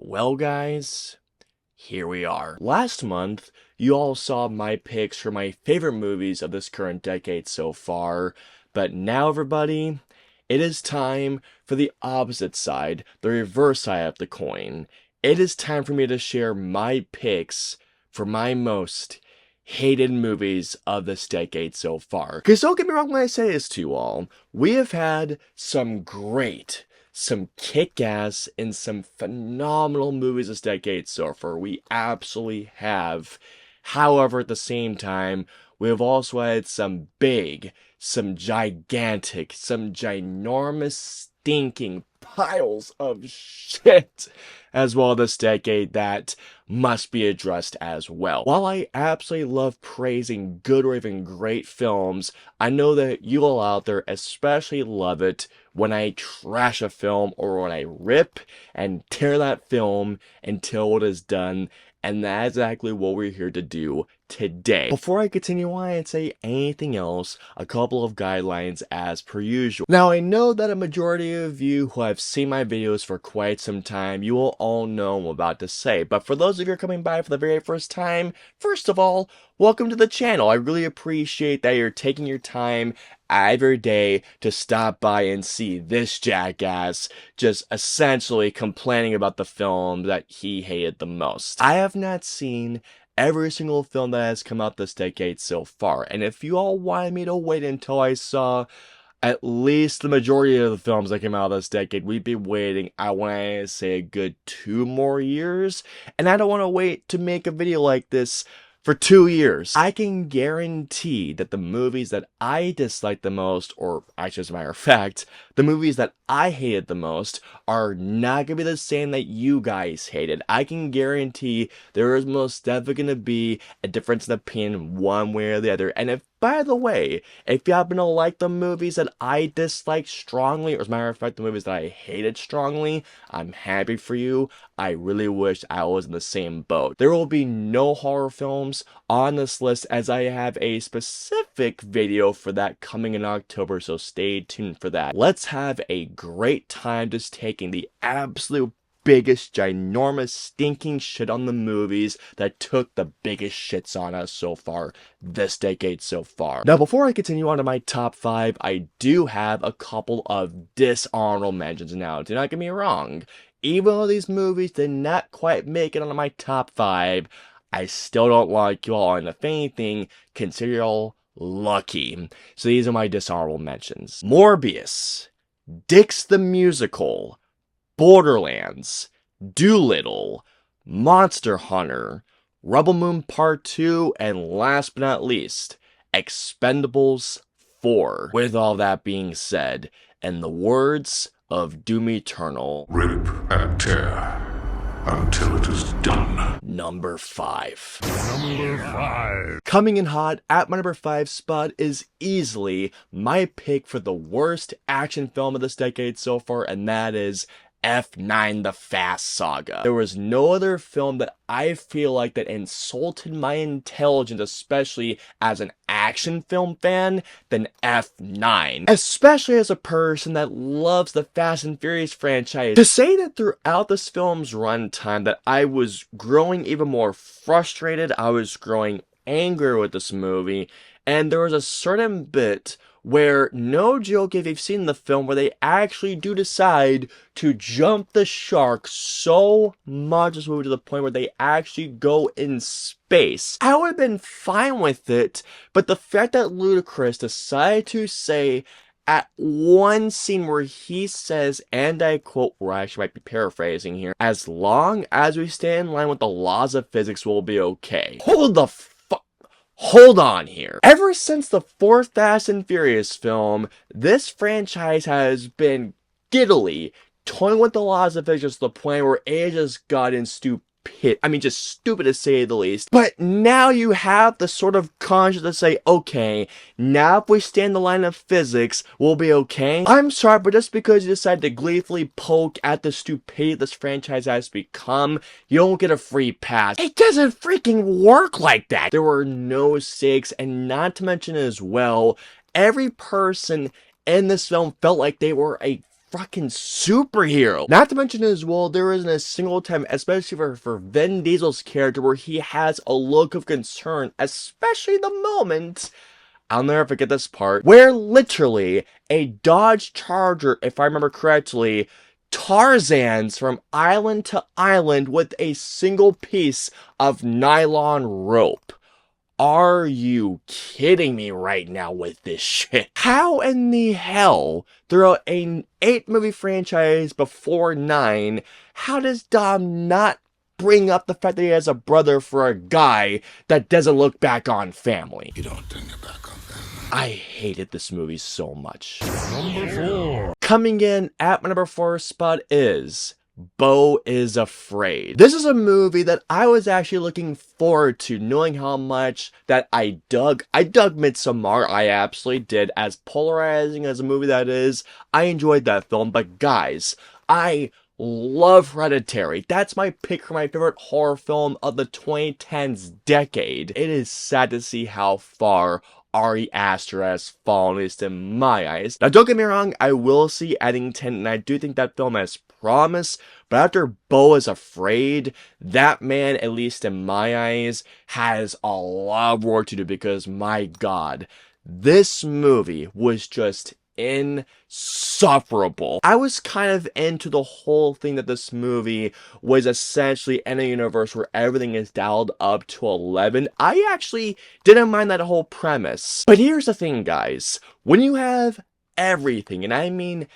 Well, guys, here we are. Last month, you all saw my picks for my favorite movies of this current decade so far, but now, everybody, it is time for the opposite side, the reverse side of the coin. It is time for me to share my picks for my most hated movies of this decade so far. Because don't get me wrong when I say this to you all, we have had some kick-ass and some phenomenal movies this decade so far. We absolutely have. However, at the same time, we have also had some big, some gigantic, some ginormous stinking piles of shit as well this decade that must be addressed as well. While I absolutely love praising good or even great films, I know that you all out there especially love it when I trash a film or when I rip and tear that film until it is done, and that's exactly what we're here to do today. Before I continue on and say anything else, a couple of guidelines as per usual. Now, I know that a majority of you who have seen my videos for quite some time, you will all know what I'm about to say, but for those of you who are coming by for the very first time, first of all, welcome to the channel. I really appreciate that you're taking your time every day to stop by and see this jackass just essentially complaining about the film that he hated the most. I have not seen every single film that has come out this decade so far, and if you all wanted me to wait until I saw at least the majority of the films that came out this decade, we'd be waiting, I want to say, a good 2 more years, and I don't want to wait to make a video like this for 2 years. I can guarantee that the movies that I dislike the most, or actually as a matter of fact, the movies that I hated the most are not going to be the same that you guys hated. I can guarantee there is most definitely going to be a difference in opinion one way or the other. And if, by the way, if you happen to like the movies that I dislike strongly, or as a matter of fact, the movies that I hated strongly, I'm happy for you. I really wish I was in the same boat. There will be no horror films on this list as I have a specific video for that coming in October, so stay tuned for that. Let's have a great time just taking the absolute biggest, ginormous, stinking shit on the movies that took the biggest shits on us so far this decade so far. Now, before I continue on to my top 5, I do have a couple of dishonorable mentions. Now, do not get me wrong, even though these movies did not quite make it onto my top 5, I still don't like you all, and if anything, consider you all lucky. So these are my dishonorable mentions. Morbius, Dix the Musical, Borderlands, Dolittle, Monster Hunter, Rebel Moon Part 2, and last but not least, Expendables 4. With all that being said, in the words of Doom Eternal, rip and tear until it is done. Number 5. Number 5. Coming in hot at my number 5 spot is easily my pick for the worst action film of this decade so far, and that is F9 The Fast Saga. There was no other film that I feel like that insulted my intelligence, especially as an action film fan, than F9. Especially as a person that loves the Fast and Furious franchise. To say that throughout this film's runtime that I was growing even more frustrated, I was growing angry with this movie, and there was a certain bit where, no joke if you've seen the film, where they actually do decide to jump the shark so much as movie to the point where they actually go in space. I would have been fine with it, but the fact that Ludacris decided to say at one scene where he says, and I quote, or I actually might be paraphrasing here, "As long as we stay in line with the laws of physics, we'll be okay." Hold on here. Ever since the 4th Fast and Furious film, this franchise has been giddily toying with the laws of physics to the point where it just gotten stupid. I mean, just stupid to say the least. But now you have the sort of conscience to say, okay, now if we stay in the line of physics, we'll be okay. I'm sorry, but just because you decide to gleefully poke at the stupidity this franchise has become, you don't get a free pass. It doesn't freaking work like that. There were no stakes, and not to mention as well, every person in this film felt like they were a fucking superhero. Not to mention as well, there isn't a single time, especially for Vin Diesel's character, where he has a look of concern, especially the moment, I'll never forget this part, where literally a Dodge Charger, if I remember correctly, Tarzans from island to island with a single piece of nylon rope. Are you kidding me right now with this shit? How in the hell, throughout an 8-movie franchise before 9, how does Dom not bring up the fact that he has a brother for a guy that doesn't look back on family? You don't turn your back on them. I hated this movie so much. Number 4. Coming in at my number 4 spot is Beau is Afraid. This is a movie that I was actually looking forward to, knowing how much that I dug Midsommar. I absolutely did. As polarizing as a movie that is, I enjoyed that film. But guys, I love Hereditary. That's my pick for my favorite horror film of the 2010s decade. It is sad to see how far Ari Aster has fallen, at least in my eyes. Now, don't get me wrong, I will see Eddington, and I do think that film has promise, but after Beau is Afraid, that man, at least in my eyes, has a lot of work to do, because my god, this movie was just insufferable. I was kind of into the whole thing that this movie was essentially in a universe where everything is dialed up to 11. I actually didn't mind that whole premise. But here's the thing, guys. When you have everything, and I mean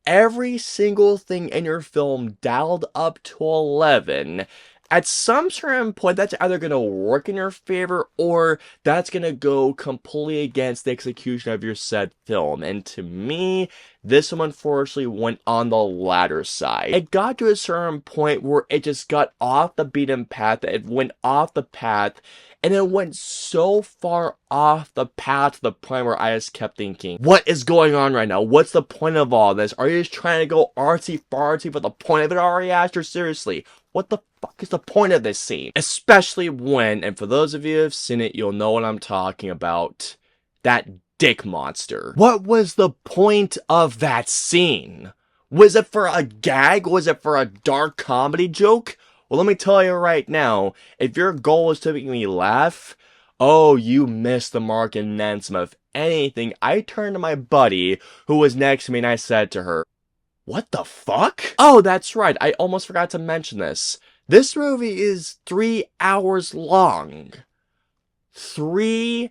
every single thing in your film dialed up to 11, at some certain point, that's either going to work in your favor, or that's going to go completely against the execution of your said film. And to me, this one unfortunately went on the latter side. It got to a certain point where it just got off the beaten path, it went off the path, and it went so far off the path to the point where I just kept thinking, what is going on right now? What's the point of all this? Are you just trying to go artsy-fartsy for the point of it, Ari Aster? Seriously, what the fuck is the point of this scene? Especially when, and for those of you who have seen it, you'll know what I'm talking about, that dick monster. What was the point of that scene? Was it for a gag? Was it for a dark comedy joke? Well, let me tell you right now, if your goal is to make me laugh, oh, you missed the mark and then some. If anything, I turned to my buddy who was next to me and I said to her, what the fuck? Oh, that's right, I almost forgot to mention this. This movie is 3 hours long. 3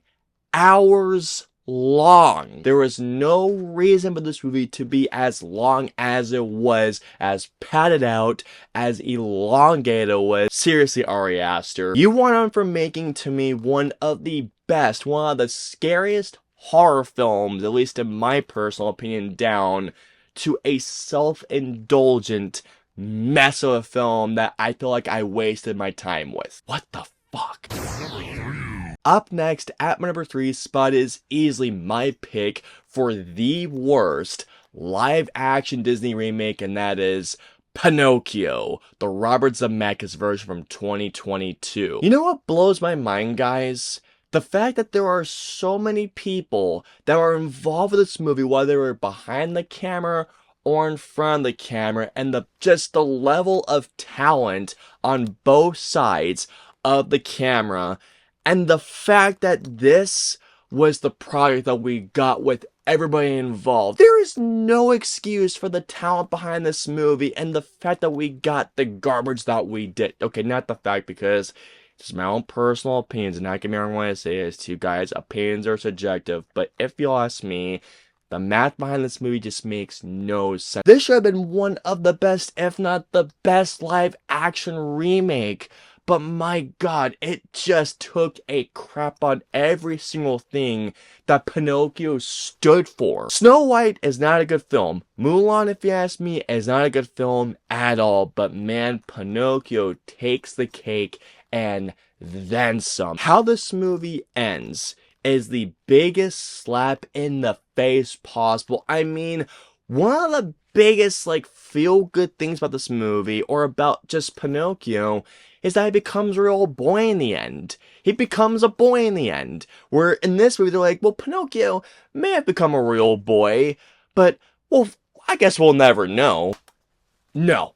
hours long. There was no reason for this movie to be as long as it was, as padded out, as elongated it was. Seriously, Ari Aster, you went on from making to me one of the best, one of the scariest horror films, at least in my personal opinion, down to a self-indulgent mess of a film that I feel like I wasted my time with. What the fuck? Up next, at my number 3 spot, is easily my pick for the worst live-action Disney remake, and that is Pinocchio, the Robert Zemeckis version from 2022. You know what blows my mind, guys? The fact that there are so many people that are involved with this movie, whether they were behind the camera or in front of the camera, and just the level of talent on both sides of the camera. And the fact that this was the product that we got with everybody involved. There is no excuse for the talent behind this movie and the fact that we got the garbage that we did. Okay, not the fact, because it's my own personal opinions, and not get me wrong when I say this to you guys, opinions are subjective, but if you ask me, the math behind this movie just makes no sense. This should have been one of the best, if not the best, live action remake. But my god, it just took a crap on every single thing that Pinocchio stood for. Snow White is not a good film. Mulan, if you ask me, is not a good film at all. But man, Pinocchio takes the cake and then some. How this movie ends is the biggest slap in the face possible. I mean, one of the biggest, feel-good things about this movie, or about just Pinocchio, is that he becomes a real boy in the end. He becomes a boy in the end. Where in this movie, they're like, well, Pinocchio may have become a real boy, but, well, I guess we'll never know. No.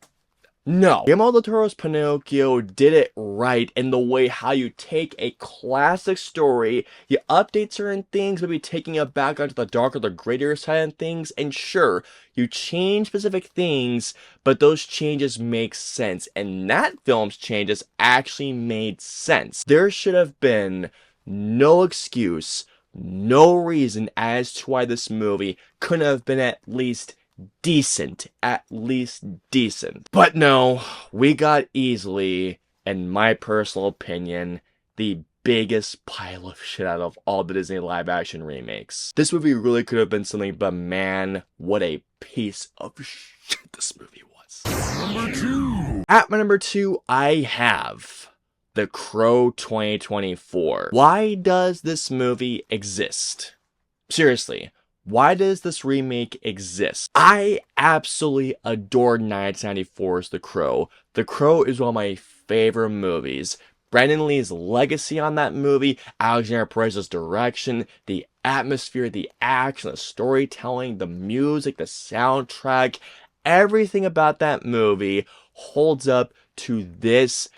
Guillermo del Toro's Pinocchio did it right in the way how you take a classic story, you update certain things, maybe taking it back onto the darker, the grittier side of things, and sure, you change specific things, but those changes make sense, and that film's changes actually made sense. There should have been no excuse, no reason as to why this movie couldn't have been at least decent. But no, we got easily, in my personal opinion, the biggest pile of shit out of all the Disney live action remakes. This movie really could have been something, but man, what a piece of shit this movie was. Number 2. At my number 2, I have The Crow 2024. Why does this movie exist? Seriously. Why does this remake exist? I absolutely adore 1994's The Crow. The Crow is one of my favorite movies. Brandon Lee's legacy on that movie, Alexander Perez's direction, the atmosphere, the action, the storytelling, the music, the soundtrack, everything about that movie holds up to this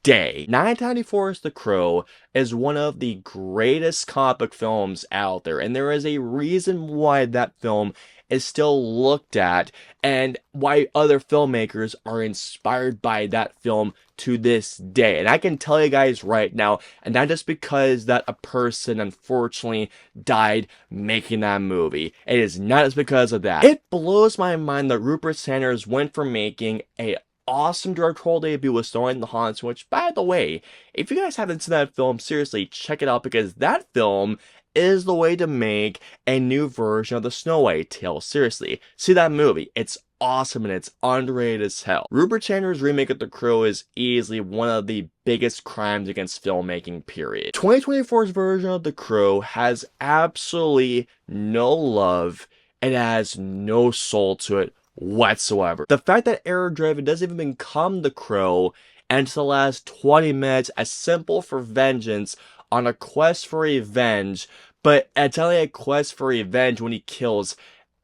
day. 1994's The Crow is one of the greatest comic book films out there, and there is a reason why that film is still looked at and why other filmmakers are inspired by that film to this day. And I can tell you guys right now, and not just because that a person unfortunately died making that movie. It is not just because of that. It blows my mind that Rupert Sanders went from making a awesome directorial debut with Snow White and the Huntsman, which, by the way, if you guys haven't seen that film, seriously, check it out, because that film is the way to make a new version of the Snow White tale. Seriously, see that movie. It's awesome and it's underrated as hell. Rupert Sanders' remake of The Crow is easily one of the biggest crimes against filmmaking, period. 2024's version of The Crow has absolutely no love. It has no soul to it whatsoever. The fact that Error Driven doesn't even become The Crow, and to the last 20 minutes as simple for vengeance on a quest for revenge, but it's only a quest for revenge when he kills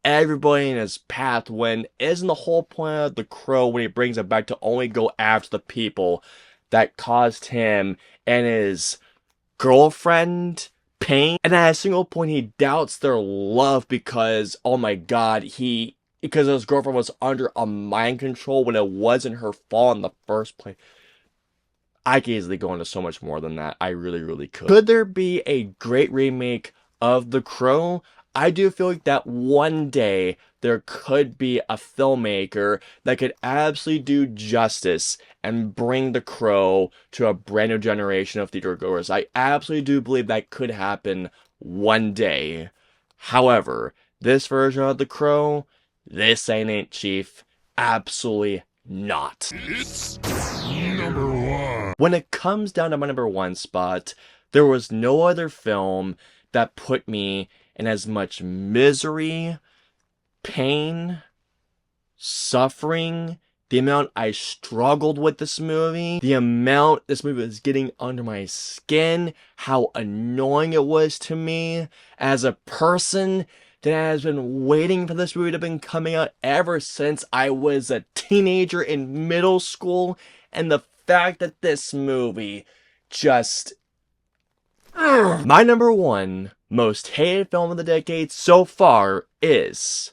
everybody in his path, when isn't the whole point of The Crow when he brings it back to only go after the people that caused him and his girlfriend pain? And at a single point he doubts their love because, oh my god, because his girlfriend was under a mind control when it wasn't her fault in the first place. I could easily go into so much more than that. I really could. Could there be a great remake of The Crow? I do feel like that one day there could be a filmmaker that could absolutely do justice and bring The Crow to a brand new generation of theatergoers. I absolutely do believe that could happen one day. However, this version of The Crow, this ain't it, Chief. Absolutely not. It's number 1. When it comes down to my number 1 spot, there was no other film that put me in as much misery, pain, suffering, the amount I struggled with this movie, the amount this movie was getting under my skin, how annoying it was to me as a person that has been waiting for this movie to have been coming out ever since I was a teenager in middle school, and the fact that this movie just... My number 1 most hated film of the decade so far is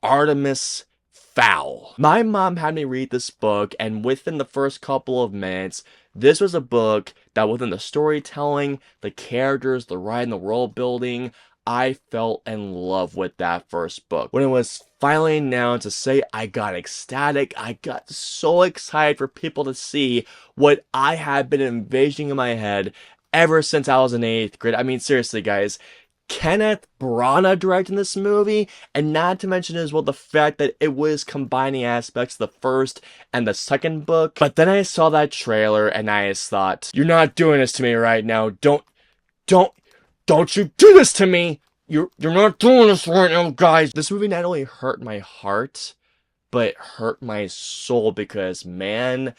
Artemis Fowl. My mom had me read this book, and within the first couple of minutes, this was a book that within the storytelling, the characters, the writing, the world building, I fell in love with that first book. When it was finally announced, to say I got ecstatic, I got so excited for people to see what I had been envisioning in my head ever since I was in 8th grade. I mean, seriously, guys, Kenneth Branagh directing this movie, and not to mention as well the fact that it was combining aspects of the first and the second book. But then I saw that trailer and I just thought, you're not doing this to me right now. Don't you do this to me! You're not doing this right now, guys! This movie not only hurt my heart, but it hurt my soul, because, man,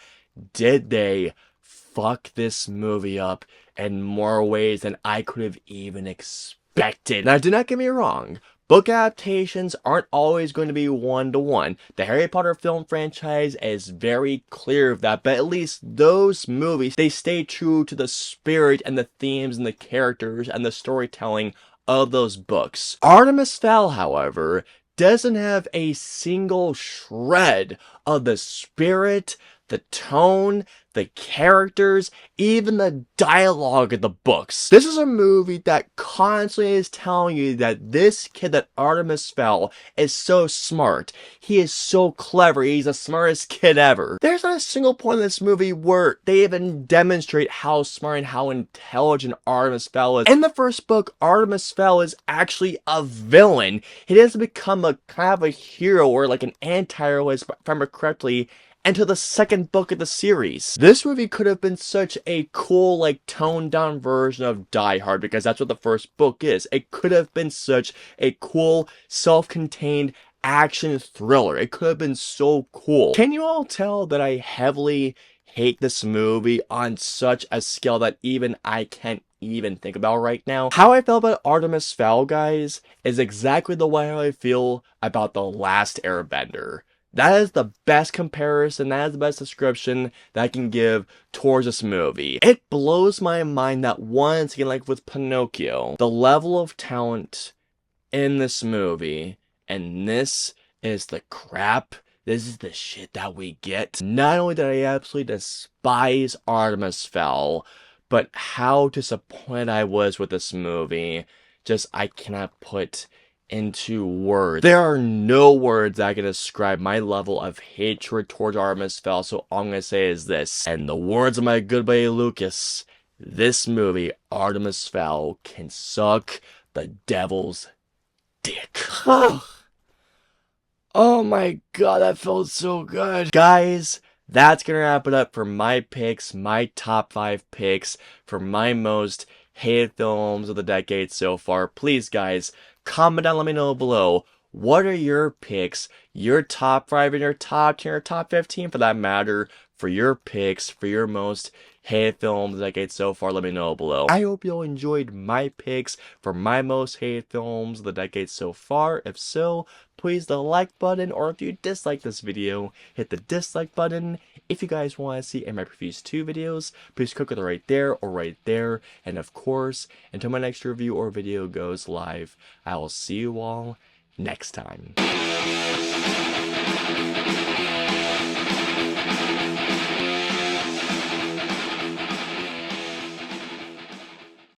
did they fuck this movie up in more ways than I could have even expected. Now, do not get me wrong, Book adaptations aren't always going to be one-to-one. The Harry Potter film franchise is very clear of that, but at least those movies, they stay true to the spirit and the themes and the characters and the storytelling of those books. Artemis Fowl, however, doesn't have a single shred of the spirit, the tone, the characters, even the dialogue of the books. This is a movie that constantly is telling you that this kid, that Artemis Fowl, is so smart. He is so clever. He's the smartest kid ever. There's not a single point in this movie where they even demonstrate how smart and how intelligent Artemis Fowl is. In the first book, Artemis Fowl is actually a villain. He doesn't become a kind of a hero or like an anti-hero, if I remember correctly, until the second book of the series. This movie could have been such a cool, like, toned down version of Die Hard, because that's what the first book is. It could have been such a cool, self-contained action thriller. It could have been so cool. Can you all tell that I heavily hate this movie on such a scale that even I can't even think about right now? How I felt about Artemis Fowl, guys, is exactly the way I feel about The Last Airbender. That is the best comparison, that is the best description that I can give towards this movie. It blows my mind that once again, like with Pinocchio, the level of talent in this movie, and this is the crap, this is the shit that we get. Not only did I absolutely despise Artemis Fowl, but how disappointed I was with this movie, just I cannot put into words. There are no words that can describe my level of hatred towards Artemis Fowl, so all I'm gonna say is this. And the words of my good buddy Lucas, this movie, Artemis Fowl, can suck the devil's dick. Oh my god, that felt so good. Guys, that's gonna wrap it up for my picks, my top 5 picks for my most hated films of the decade so far. Please, guys, comment down, let me know below. What are your picks, your top 5 and your top 10 or top 15 for that matter, for your picks, for your most hated films of the decade so far? Let me know below. I hope you all enjoyed my picks for my most hated films of the decade so far. If so, please the like button, or if you dislike this video, hit the dislike button. If you guys want to see my previous 2 videos, please click either right there or right there. And of course, until my next review or video goes live, I will see you all next time.